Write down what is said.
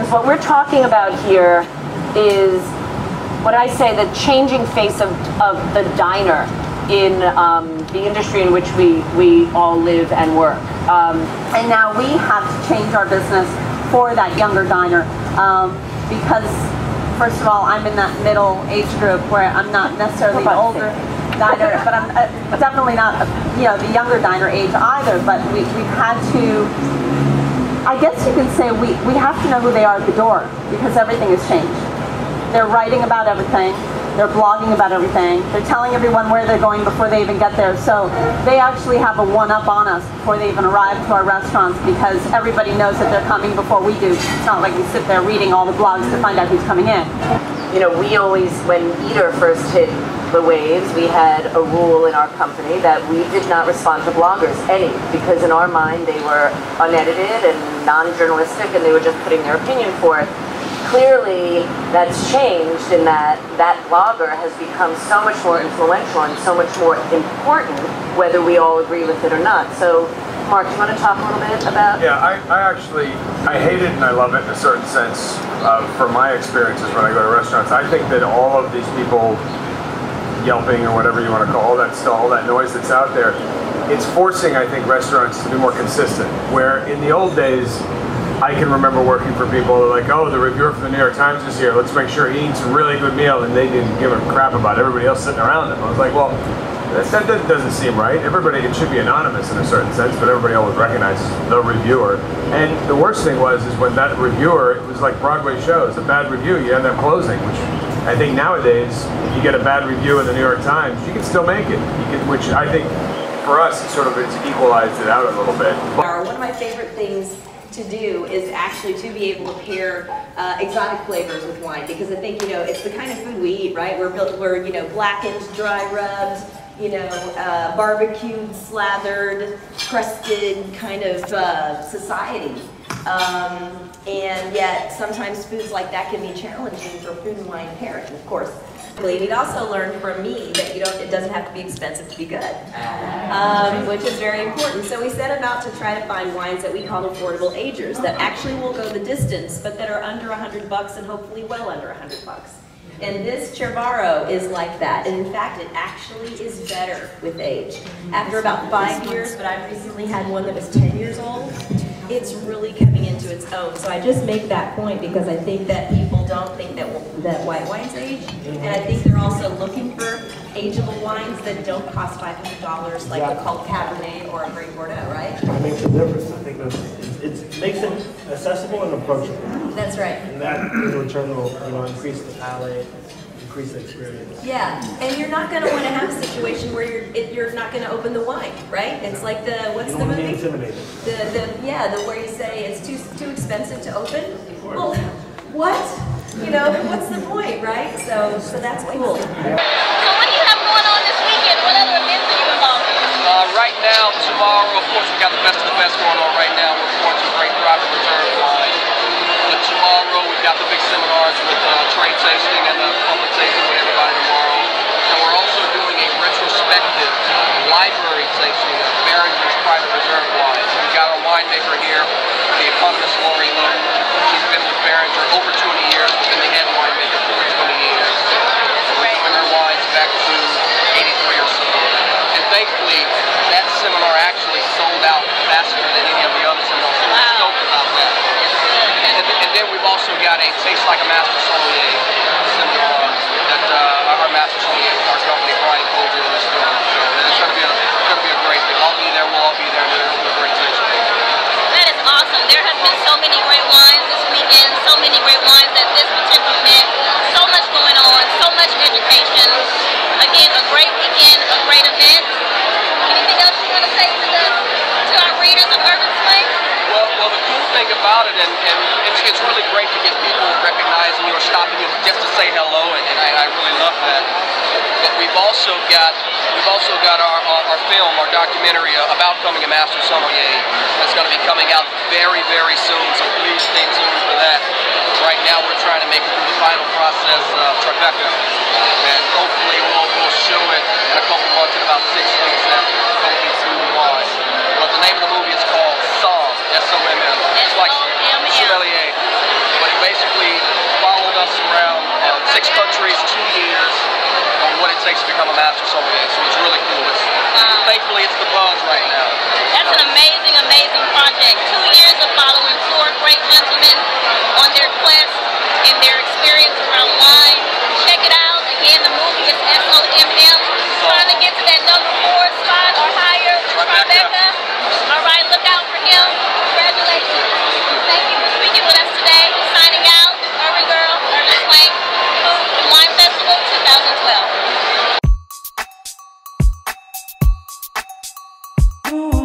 because what we're talking about here is what I say, the changing face of the diner in the industry in which we all live and work. And now we have to change our business for that younger diner because, first of all, I'm in that middle age group where I'm not necessarily the older diner, but I'm definitely not, the younger diner age either. But we've had to, I guess you can say, we have to know who they are at the door because everything has changed. They're writing about everything. They're blogging about everything. They're telling everyone where they're going before they even get there. So they actually have a one-up on us before they even arrive to our restaurants because everybody knows that they're coming before we do. It's not like we sit there reading all the blogs to find out who's coming in. We always, when Eater first hit the waves, we had a rule in our company that we did not respond to bloggers, because in our mind they were unedited and non-journalistic and they were just putting their opinion forth. Clearly, that's changed in that blogger has become so much more influential and so much more important, whether we all agree with it or not. So, Mark, you want to talk a little bit about? Yeah, I hate it and I love it in a certain sense. From my experiences when I go to restaurants, I think that all of these people yelping or whatever you want to call all that stuff, all that noise that's out there, it's forcing, I think, restaurants to be more consistent. Where in the old days, I can remember working for people who are like, oh, the reviewer from the New York Times is here, let's make sure he eats a really good meal, and they didn't give a crap about everybody else sitting around them. I was like, well, that doesn't seem right. Everybody, it should be anonymous in a certain sense, but everybody always recognizes the reviewer. And the worst thing was when that reviewer, it was like Broadway shows, a bad review, you end up closing, which I think nowadays, if you get a bad review in the New York Times, you can still make it, which I think for us, it's equalized it out a little bit. One of my favorite things to do is actually to be able to pair exotic flavors with wine, because I think it's the kind of food we eat, right? We're blackened, dry rubbed, barbecued, slathered, crusted kind of society, and yet sometimes foods like that can be challenging for food and wine pairing, of course. He'd also learned from me that it doesn't have to be expensive to be good, which is very important. So we set about to try to find wines that we call affordable agers that actually will go the distance, but that are under $100 and hopefully well under $100. And this Cervaro is like that, and in fact it actually is better with age. After about 5 years, but I recently had one that was 10 years old, it's really coming into its own. So I just make that point because I think that people don't think that white wines age, and I think they're also looking for ageable wines that don't cost $500 like a called Cabernet or a Great Bordeaux, right? It makes a difference. I think it makes it accessible and approachable. That's right. And that in return will increase the palate, increase the experience. Yeah, and you're not going to want to have a situation where you're not going to open the wine, right? It's like what's the movie? Intimidated. The where you say it's too expensive to open. Well, what? What's the point, right? So that's cool. So what do you have going on this weekend? What other events are you involved in? Right now, tomorrow, of course, we got the Best of the Best going on right now. We're pouring some great private reserve wine. But tomorrow, we've got the big seminars with trade tasting and the public tasting with everybody tomorrow. And we're also doing a retrospective library tasting of Behringer's private reserve wines. We've got our winemaker here, the economist Lori Lowe. She's been with Behringer over 20 years, been the head winemaker for 20 years. We're doing her wines back to 83 or so. And thankfully, that seminar actually sold out faster than any of the other seminars. So we're stoked about that. And then we've also got a Taste Like a Master Sommelier seminar that our Master Sommelier with our company, Brian Colger, is doing. So it's going to be a great thing. I'll be there, we'll all be there, and it'll be a great tasting. That is awesome. There have been so many great wines this weekend, so many great wines at this particular event, so much going on, so much education. Again, a great weekend, a great event. Anything else you want to say to our readers of Urban Swank? Well, the cool thing about it, and it's really great to get people recognizing you or stopping you just to say hello, and I really love that. But we've also got our film, our documentary about becoming a master sommelier. That's going to be coming out very, very soon. So please stay tuned for that. Right now, we're trying to make it through the final process of Tribeca, and hopefully we'll show it in a couple months, in about 6 weeks after going through the wine. But the name of the movie is called SoMM. S-O-M-M. It's like sommelier. But basically followed us around 6 countries, 2 years, on what it takes to become a master sommelier. So it's really cool. Thankfully, it's the buzz right now. That's an amazing, amazing project. 2 years of following 4 great gentlemen on their quest and their experience around wine. Check it out. Again, the movie is SoMM. Trying to get to that number 4 spot or higher. Tribeca. All right, look out for him. Congratulations. Thank you for speaking with us today. Signing out, Urban Girl, Urban Swank Food and Wine Festival 2012.